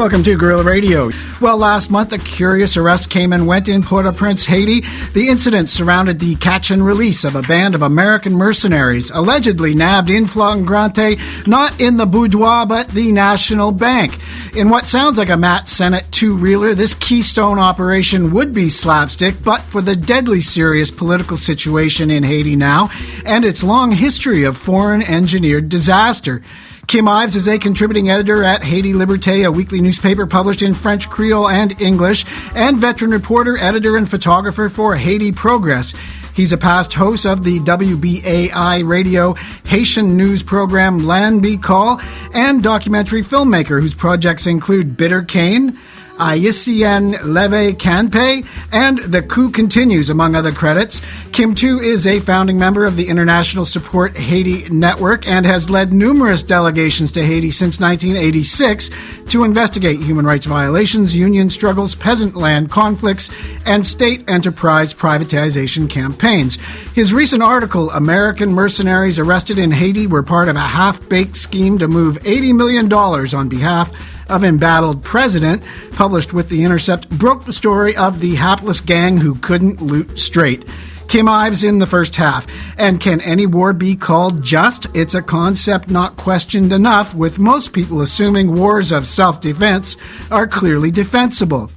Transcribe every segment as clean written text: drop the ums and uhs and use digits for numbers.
Welcome to Guerrilla Radio. Well, last month, a curious arrest came and went in Port-au-Prince, Haiti. The incident surrounded the catch and release of a band of American mercenaries, allegedly nabbed in flagrante, not in the boudoir, but the National Bank. In what sounds like a Matt Sennett two-reeler, this Keystone operation would be slapstick, but for the deadly serious political situation in Haiti now, and its long history of foreign-engineered disaster. Kim Ives is a contributing editor at Haiti Liberté, a weekly newspaper published in French, Creole, and English, and veteran reporter, editor, and photographer for Haiti Progress. He's a past host of the WBAI radio Haitian news program L'Anbi Call, and documentary filmmaker whose projects include Bitter Cane, Haïtien Leve Canpe, and The Coup Continues, among other credits. Kim, too, is a founding member of the International Support Haiti Network and has led numerous delegations to Haiti since 1986 to investigate human rights violations, union struggles, peasant land conflicts, and state enterprise privatization campaigns. His recent article, American Mercenaries Arrested in Haiti, were part of a half-baked scheme to move $80 million on behalf of embattled president, published with The Intercept, broke the story of the hapless gang who couldn't loot straight. Kim Ives in the first half. And can any war be called just? It's a concept not questioned enough, with most people assuming wars of self-defense are clearly defensible.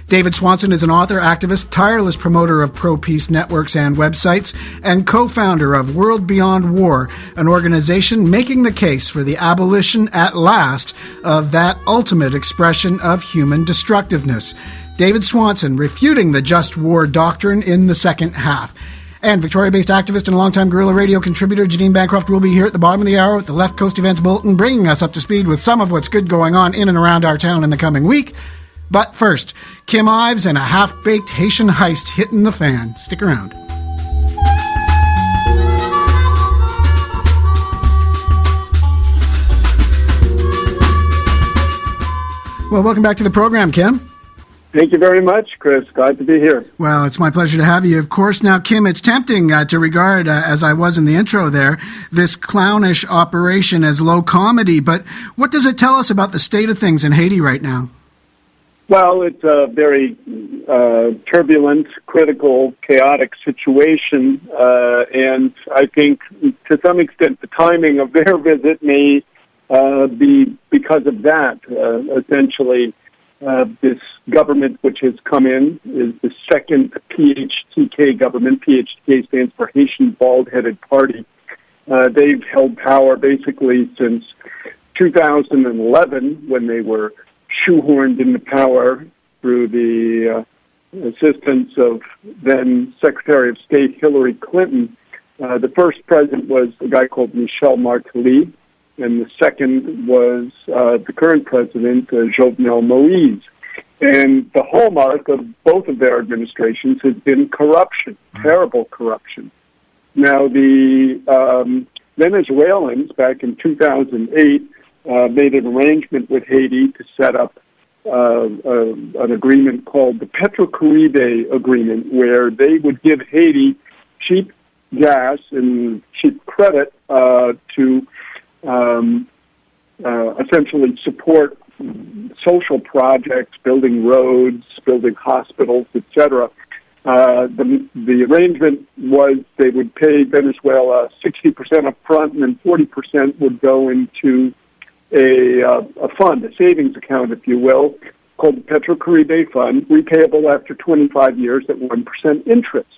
David Swanson is an author, activist, tireless promoter of pro-peace networks and websites, and co-founder of World Beyond War, an organization making the case for the abolition at last of that ultimate expression of human destructiveness. David Swanson refuting the just war doctrine in the second half. And Victoria-based activist and longtime Guerrilla Radio contributor Janine Bancroft will be here at the bottom of the hour with the Left Coast Events Bulletin, bringing us up to speed with some of what's good going on in and around our town in the coming week. But first, Kim Ives and a half-baked Haitian heist hitting the fan. Stick around. Well, welcome back to the program, Kim. Thank you very much, Chris. Glad to be here. Well, it's my pleasure to have you, of course. Now, Kim, it's tempting to regard, as I was in the intro there, this clownish operation as low comedy, but what does it tell us about the state of things in Haiti right now? Well, it's a very turbulent, critical, chaotic situation, and I think to some extent the timing of their visit may be because of that. Essentially, this government which has come in is the second PHTK government. PHTK stands for Haitian Bald-Headed Party. They've held power basically since 2011 when they were shoehorned into power through the assistance of then Secretary of State Hillary Clinton. The first president was a guy called Michel Martelly, and the second was the current president, Jovenel Moïse. And the hallmark of both of their administrations has been corruption, terrible corruption. Now, the Venezuelans, back in 2008, made an arrangement with Haiti to set up an agreement called the Petrocaribe Agreement, where they would give Haiti cheap gas and cheap credit to essentially support social projects, building roads, building hospitals, etc. The arrangement was they would pay Venezuela 60% up front, and then 40% would go into a fund, a savings account, if you will, called the Petrocaribe Fund, repayable after 25 years at 1% interest.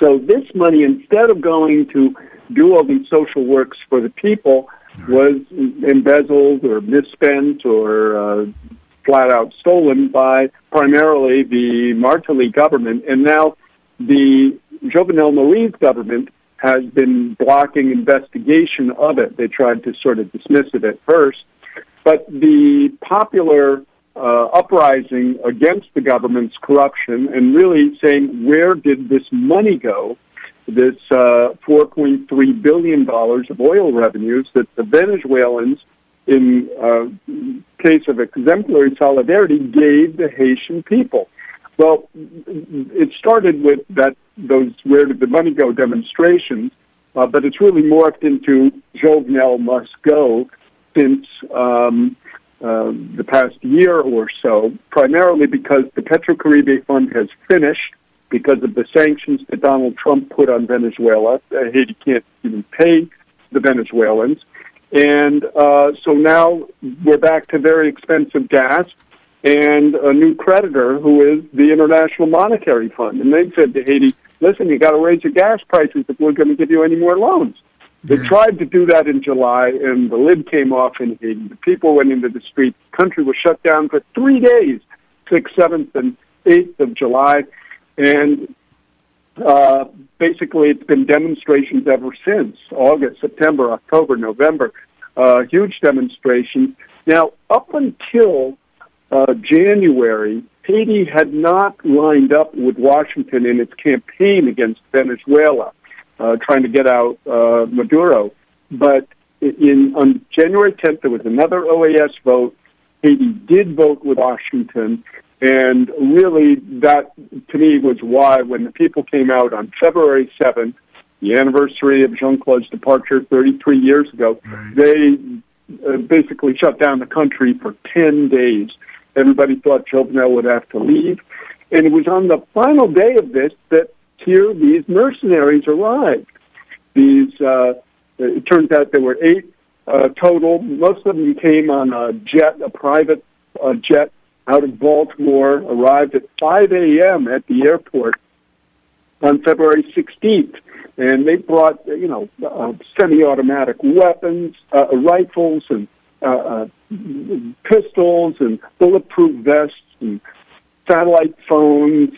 So this money, instead of going to do all these social works for the people, was embezzled or misspent or flat out stolen by primarily the Martelly government. And now the Jovenel Moïse government has been blocking investigation of it. They tried to sort of dismiss it at first. But the popular uprising against the government's corruption and really saying, where did this money go, this $4.3 billion of oil revenues that the Venezuelans, in case of exemplary solidarity, gave the Haitian people? Well, it started with those where did the money go demonstrations, but it's really morphed into Jovenel must go since the past year or so, primarily because the Petrocaribe Fund has finished because of the sanctions that Donald Trump put on Venezuela. Haiti can't even pay the Venezuelans. And so now we're back to very expensive gas and a new creditor who is the International Monetary Fund. And they said to Haiti, listen, you got to raise your gas prices if we're going to give you any more loans. They tried to do that in July, and the lid came off in Haiti. The people went into the streets. The country was shut down for 3 days, 6th, 7th, and 8th of July. And basically it's been demonstrations ever since, August, September, October, November, huge demonstrations. Now, up until January, Haiti had not lined up with Washington in its campaign against Venezuela, trying to get out Maduro. But on January 10th, there was another OAS vote. Haiti did vote with Washington. And really, that, to me, was why when the people came out on February 7th, the anniversary of Jean-Claude's departure 33 years ago, they basically shut down the country for 10 days. Everybody thought Jovenel would have to leave. And it was on the final day of this that here these mercenaries arrived. It turns out there were 8 total. Most of them came on a jet, a private jet, out of Baltimore, arrived at 5 a.m. at the airport on February 16th. And they brought, semi-automatic weapons, rifles, and pistols, and bulletproof vests, and satellite phones,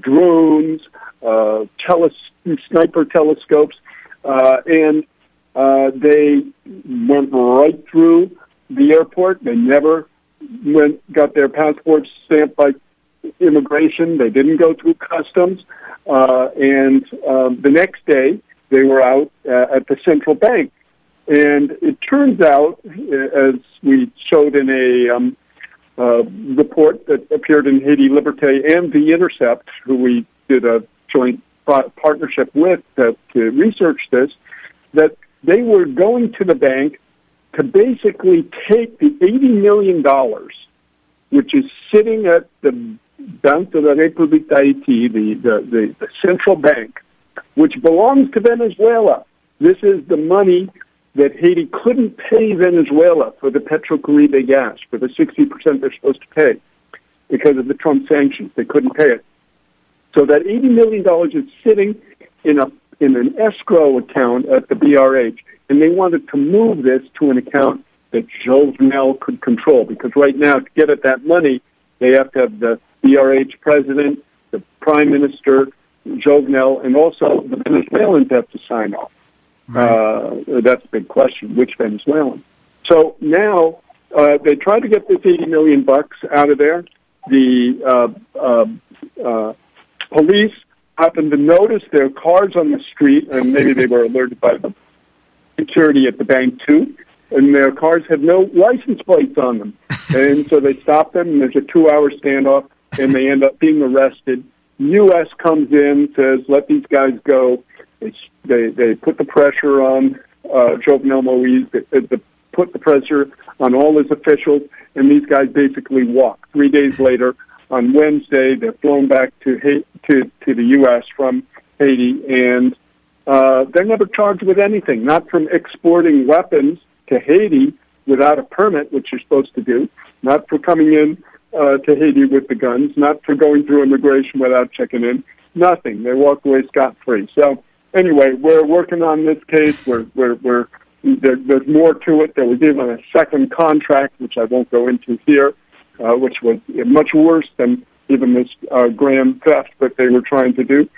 drones, sniper telescopes, and they went right through the airport. They never got their passports stamped by immigration. They didn't go through customs. And the next day, they were out at the central bank. And it turns out, as we showed in a report that appeared in Haiti Liberté and The Intercept, who we did a joint partnership with to research this, that they were going to the bank to basically take the $80 million, which is sitting at the Banque de la République d'Haïti, the central bank, which belongs to Venezuela. This is the money that Haiti couldn't pay Venezuela for the Petrocaribe gas, for the 60% they're supposed to pay because of the Trump sanctions. They couldn't pay it. So that $80 million is sitting in an escrow account at the BRH, and they wanted to move this to an account that Jovenel could control, because right now, to get at that money, they have to have the BRH president, the prime minister, Jovenel, and also the Venezuelans have to sign off. Right. That's a big question, which Venezuelan? So now they tried to get this $80 million out of there. The police happened to notice their cars on the street, and maybe they were alerted by the security at the bank too, and their cars had no license plates on them. And so they stopped them, and there's a 2-hour standoff, and they end up being arrested. U.S. comes in, says, let these guys go. They put the pressure on Jovenel Moïse. They put the pressure on all his officials, and these guys basically walk. 3 days later, on Wednesday, they're flown back to the U.S. from Haiti, and they're never charged with anything, not from exporting weapons to Haiti without a permit, which you're supposed to do, not for coming in to Haiti with the guns, not for going through immigration without checking in, nothing. They walked away scot-free. So anyway, we're working on this case. There's more to it. There was even a second contract, which I won't go into here, which was much worse than even this grand theft that they were trying to do.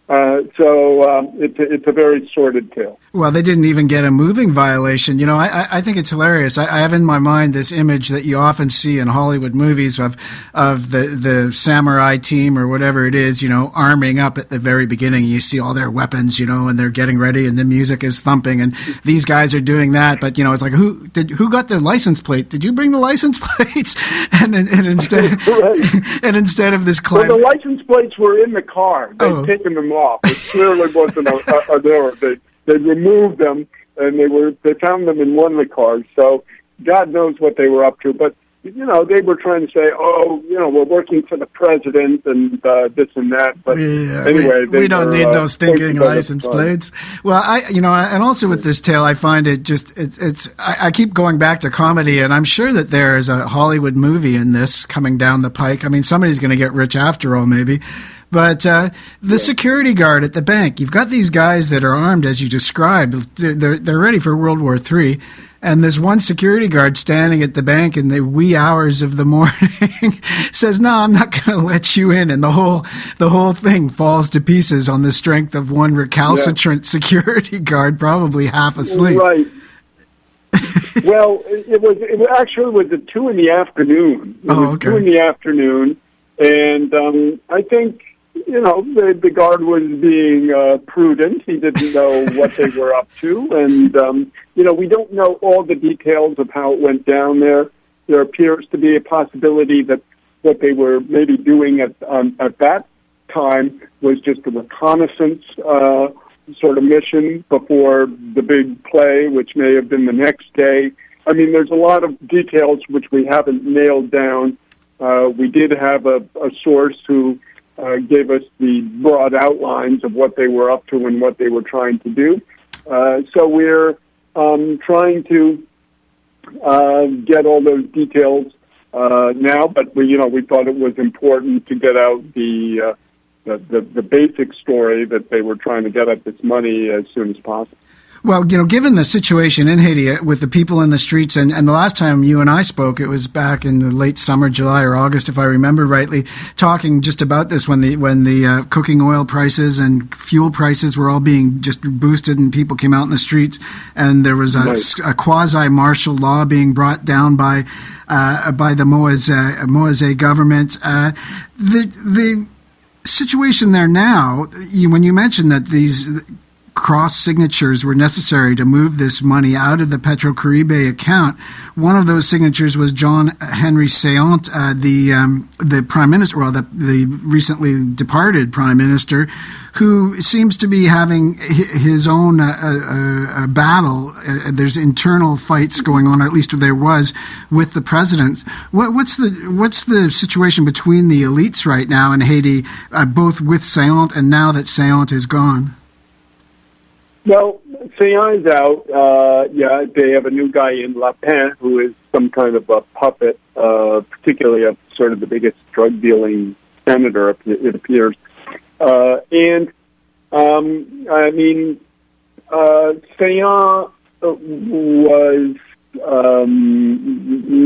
So it's a very sordid tale. Well, they didn't even get a moving violation. I think it's hilarious. I have in my mind this image that you often see in Hollywood movies of the samurai team or whatever it is, arming up at the very beginning. You see all their weapons, and they're getting ready, and the music is thumping, and these guys are doing that. But it's like who got the license plate? Did you bring the license plates? and instead of this climb, well, the license plates were in the car. They'd taken them off. It clearly wasn't an error. They removed them, and they found them in one of the cars. So God knows what they were up to, but they were trying to say, we're working for the president and this and that. But anyway, we don't need those stinking license plates. Well, and also with this tale, I find it just I keep going back to comedy, and I'm sure that there is a Hollywood movie in this coming down the pike. I mean, somebody's going to get rich after all, maybe. But the security guard at the bank, you've got these guys that are armed, as you described. They're ready for World War III. And this one security guard standing at the bank in the wee hours of the morning says, "No, I'm not going to let you in." And the whole thing falls to pieces on the strength of one recalcitrant security guard, probably half asleep. Right. Well, it actually was at 2 p.m. It was 2 p.m, and I think the guard was being prudent. He didn't know what they were up to, and we don't know all the details of how it went down there. There appears to be a possibility that what they were maybe doing at that time was just a reconnaissance sort of mission before the big play, which may have been the next day. I mean, there's a lot of details which we haven't nailed down. We did have a source who gave us the broad outlines of what they were up to and what they were trying to do. So we're trying to get all those details now, but we thought it was important to get out the basic story that they were trying to get at this money as soon as possible. Well, given the situation in Haiti with the people in the streets, and the last time you and I spoke, it was back in the late summer, July or August, if I remember rightly, talking just about this when the cooking oil prices and fuel prices were all being just boosted, and people came out in the streets, and there was a quasi-martial law being brought down by the Moise government. The situation there now, when you mentioned that these cross signatures were necessary to move this money out of the Petro-Caribe account. One of those signatures was John Henry Saillant, the prime minister, the recently departed prime minister, who seems to be having his own battle. There's internal fights going on, or at least there was, with the president. What's the situation between the elites right now in Haiti, both with Saillant and now that Saillant is gone? Well, Saillant's out. They have a new guy in Lapin who is some kind of a puppet, particularly a sort of the biggest drug-dealing senator, it appears. Saillant was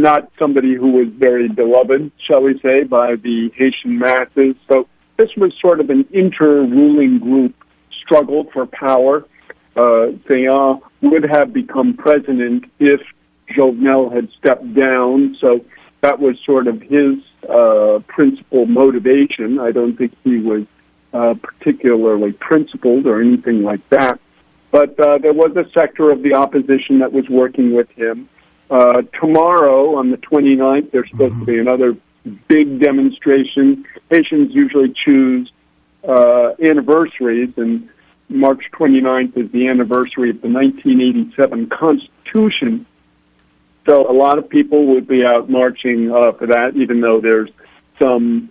not somebody who was very beloved, shall we say, by the Haitian masses. So this was sort of an inter-ruling group struggle for power. Saillant would have become president if Jovenel had stepped down, so that was sort of his principal motivation. I don't think he was particularly principled or anything like that, but there was a sector of the opposition that was working with him. Tomorrow, on the 29th, there's supposed to be another big demonstration. Haitians usually choose anniversaries, and March 29th is the anniversary of the 1987 Constitution. So a lot of people would be out marching for that, even though there's some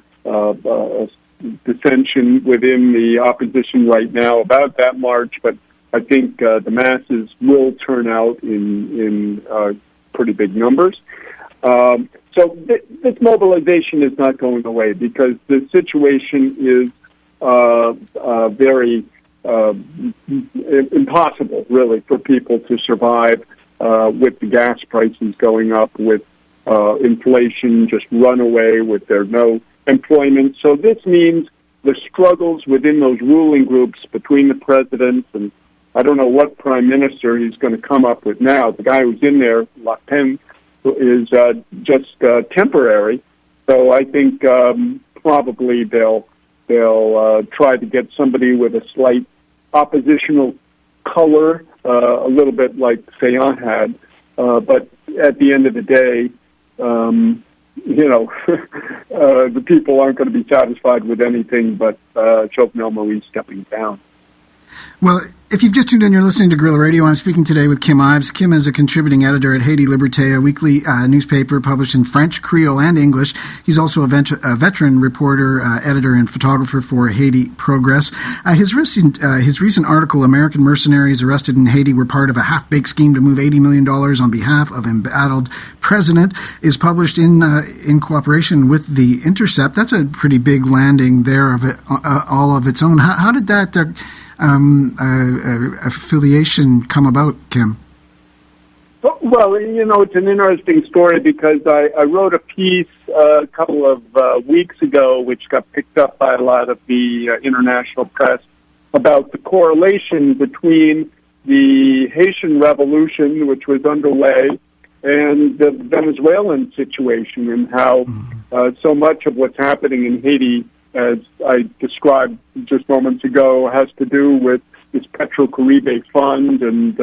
dissension within the opposition right now about that march. But I think the masses will turn out in pretty big numbers. So this mobilization is not going away because the situation is very impossible, really, for people to survive with the gas prices going up, with inflation just run away, with there no employment. So this means the struggles within those ruling groups between the president and I don't know what prime minister he's going to come up with now. The guy who's in there, Le Pen, is just temporary. So I think probably they'll try to get somebody with a slight oppositional color, a little bit like Saillant had. But at the end of the day, the people aren't going to be satisfied with anything but Jovenel Moïse stepping down. Well, if you've just tuned in, you're listening to Guerrilla Radio. I'm speaking today with Kim Ives. Kim is a contributing editor at Haiti Liberté, a weekly newspaper published in French, Creole, and English. He's also a veteran reporter, editor, and photographer for Haiti Progress. His recent article, American Mercenaries Arrested in Haiti Were Part of a Half-Baked Scheme to Move $80 million on Behalf of Embattled President, is published in cooperation with The Intercept. That's a pretty big landing there of it, all of its own. How did that affiliation come about, Kim? Well, it's an interesting story because I wrote a piece a couple of weeks ago, which got picked up by a lot of the international press, about the correlation between the Haitian Revolution, which was underway, and the Venezuelan situation, and how so much of what's happening in Haiti, as I described just moments ago, has to do with this Petrocaribe fund and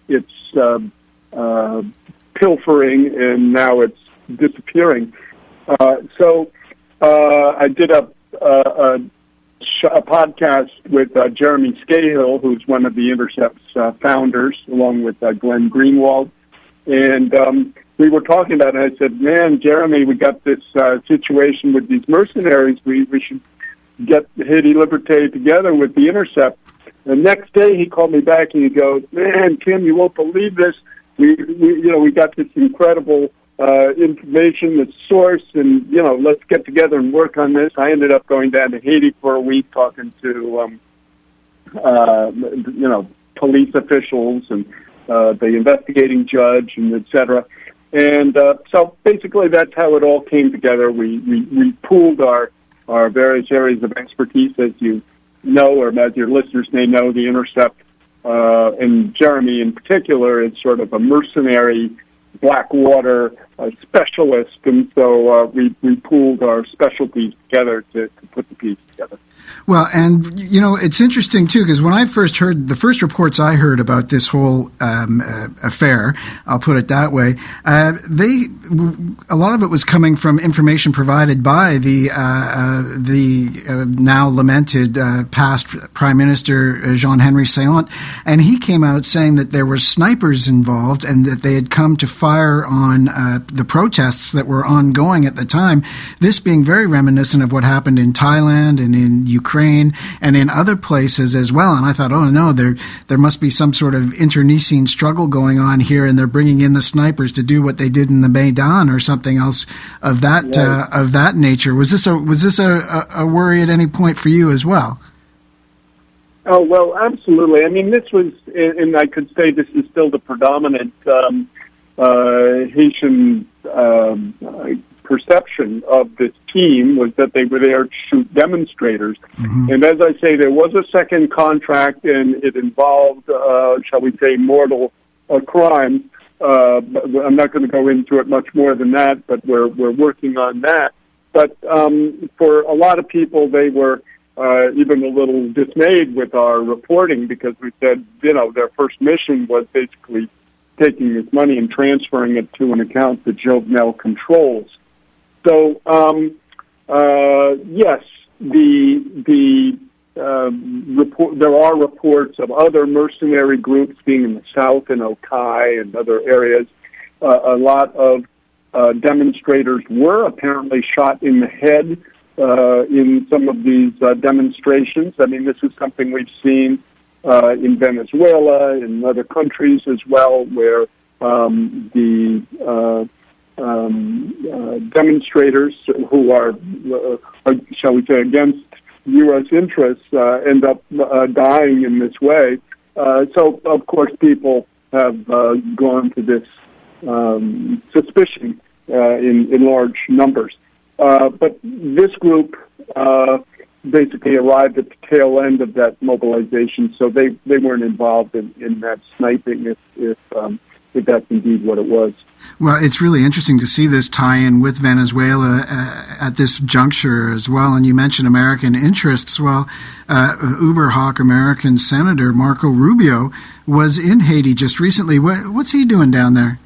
its pilfering, and now it's disappearing. So I did a podcast with Jeremy Scahill, who's one of the Intercept's founders, along with Glenn Greenwald. And we were talking about it. I said, man, Jeremy, we got this situation with these mercenaries. We should get Haiti Liberté together with The Intercept. The next day he called me back and he goes, man, Kim, you won't believe this. We got this incredible information, this source, and, let's get together and work on this. I ended up going down to Haiti for a week talking to, police officials and the investigating judge, and et cetera. And so basically that's how it all came together. We pooled our various areas of expertise, as you know, or as your listeners may know. The Intercept, and Jeremy in particular, is sort of a mercenary Blackwater specialist, and so we pooled our specialties together to put the piece together. Well, and, it's interesting, too, because when I first heard, the first reports I heard about this whole affair, I'll put it that way, a lot of it was coming from information provided by the now lamented past Prime Minister Jean-Henri Séant, and he came out saying that there were snipers involved and that they had come to fire on the protests that were ongoing at the time, this being very reminiscent of what happened in Thailand and in Ukraine and in other places as well. And I thought, oh no, there must be some sort of internecine struggle going on here, and they're bringing in the snipers to do what they did in the Maidan or something else of that nature. Was this a worry at any point for you as well? Oh, well, absolutely. I mean, this was, and I could say this is still the predominant Haitian perception of this team, was that they were there to shoot demonstrators. Mm-hmm. And as I say, there was a second contract, and it involved, shall we say, mortal crimes. I'm not going to go into it much more than that, but we're working on that. But for a lot of people, they were even a little dismayed with our reporting, because we said, their first mission was basically taking this money and transferring it to an account that Jovenel controls. So, yes, the report. There are reports of other mercenary groups being in the south, in Okai and other areas. A lot of demonstrators were apparently shot in the head in some of these demonstrations. I mean, this is something we've seen in Venezuela, in other countries as well, where the demonstrators who are, shall we say, against U.S. interests end up dying in this way. So, of course, people have gone to this suspicion in large numbers. But this group basically arrived at the tail end of that mobilization, so they weren't involved in that sniping, if that's indeed what it was. Well, it's really interesting to see this tie-in with Venezuela at this juncture as well. And you mentioned American interests. Well, uber hawk American Senator Marco Rubio was in Haiti just recently. What's he doing down there?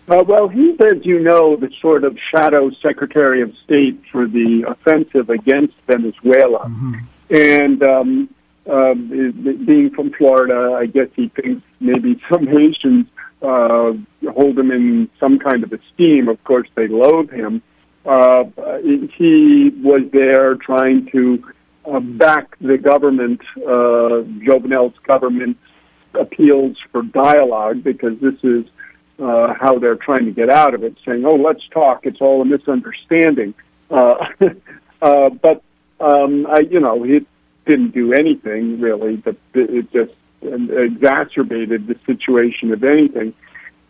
Well, he's, as you know, the sort of shadow Secretary of State for the offensive against Venezuela. Mm-hmm. And being from Florida, I guess he thinks maybe some Haitians hold him in some kind of esteem. Of course, they loathe him. He was there trying to back the government, Jovenel's government's appeals for dialogue, because this is how they're trying to get out of it, saying, "Oh, let's talk. It's all a misunderstanding." But he didn't do anything really. But it just exacerbated the situation, if anything.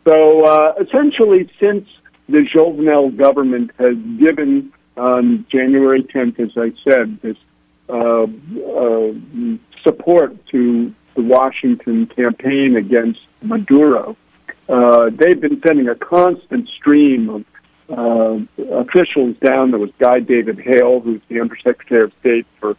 So essentially, since the Jovenel government has given on January 10th, as I said, this support to the Washington campaign against Maduro, they've been sending a constant stream of officials down. There was Guy David Hale, who's the Undersecretary of State for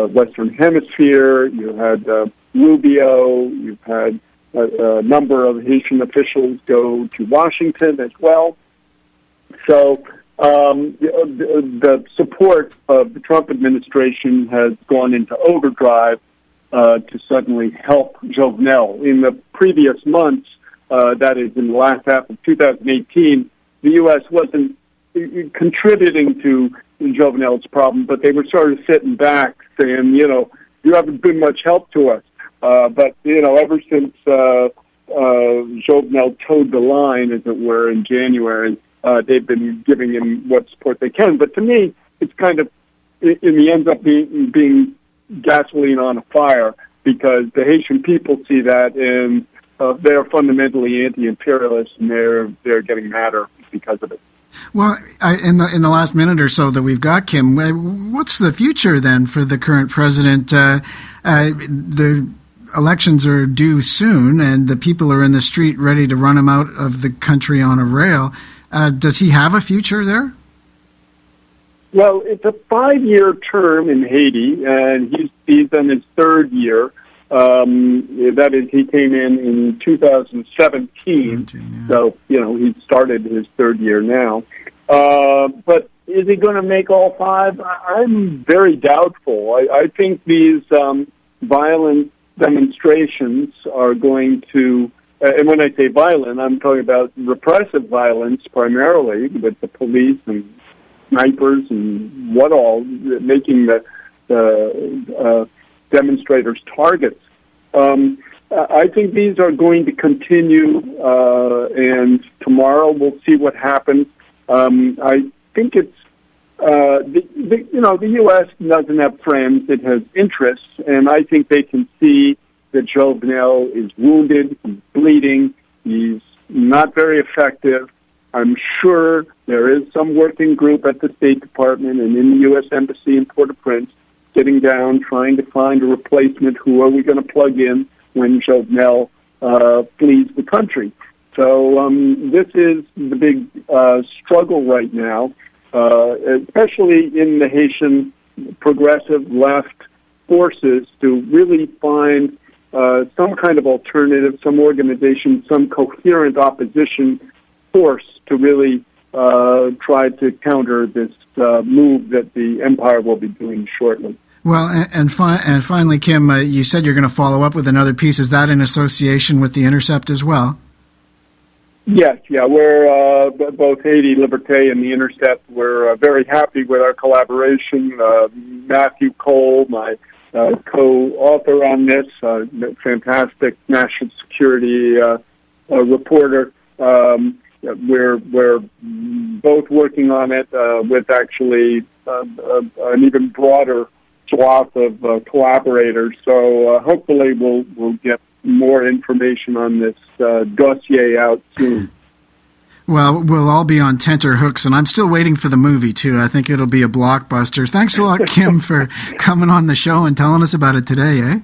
Western Hemisphere. You had Rubio. You've had a number of Haitian officials go to Washington as well. So the support of the Trump administration has gone into overdrive to suddenly help Jovenel. In the previous months, that is in the last half of 2018, the U.S. wasn't contributing to Jovenel's problem, but they were sort of sitting back saying, you haven't been much help to us. But ever since Jovenel towed the line, as it were, in January, they've been giving him what support they can. But to me, it's kind of, in the ends up being gasoline on a fire, because the Haitian people see that, and they're fundamentally anti-imperialist, and they're getting madder because of it. Well, in the last minute or so that we've got, Kim, what's the future then for the current president? The elections are due soon, and the people are in the street ready to run him out of the country on a rail. Does he have a future there? Well, it's a 5-year term in Haiti, and he's in his third year. That is, he came in 2017, so, he started his third year now. But is he going to make all 5? I'm very doubtful. I think these violent demonstrations are going to, and when I say violent, I'm talking about repressive violence primarily, with the police and snipers and what all, making the demonstrators targets. I think these are going to continue, and tomorrow we'll see what happens. I think it's the U.S. doesn't have friends; it has interests, and I think they can see that Jovenel is wounded, he's bleeding, he's not very effective. I'm sure there is some working group at the State Department and in the U.S. Embassy in Port-au-Prince sitting down trying to find a replacement. Who are we going to plug in when Jovenel flees the country? So this is the big struggle right now, especially in the Haitian progressive left forces, to really find some kind of alternative, some organization, some coherent opposition force to really try to counter this move that the empire will be doing shortly. Well, and finally, Kim, you said you're going to follow up with another piece. Is that in association with The Intercept as well? Yes, yeah. We're both Haiti Liberté and The Intercept. We're very happy with our collaboration. Matthew Cole, my co-author on this, fantastic national security reporter. We're both working on it with actually an even broader swath of collaborators. So hopefully we'll get more information on this dossier out soon. Well, we'll all be on tenterhooks, and I'm still waiting for the movie, too. I think it'll be a blockbuster. Thanks a lot, Kim, for coming on the show and telling us about it today, eh?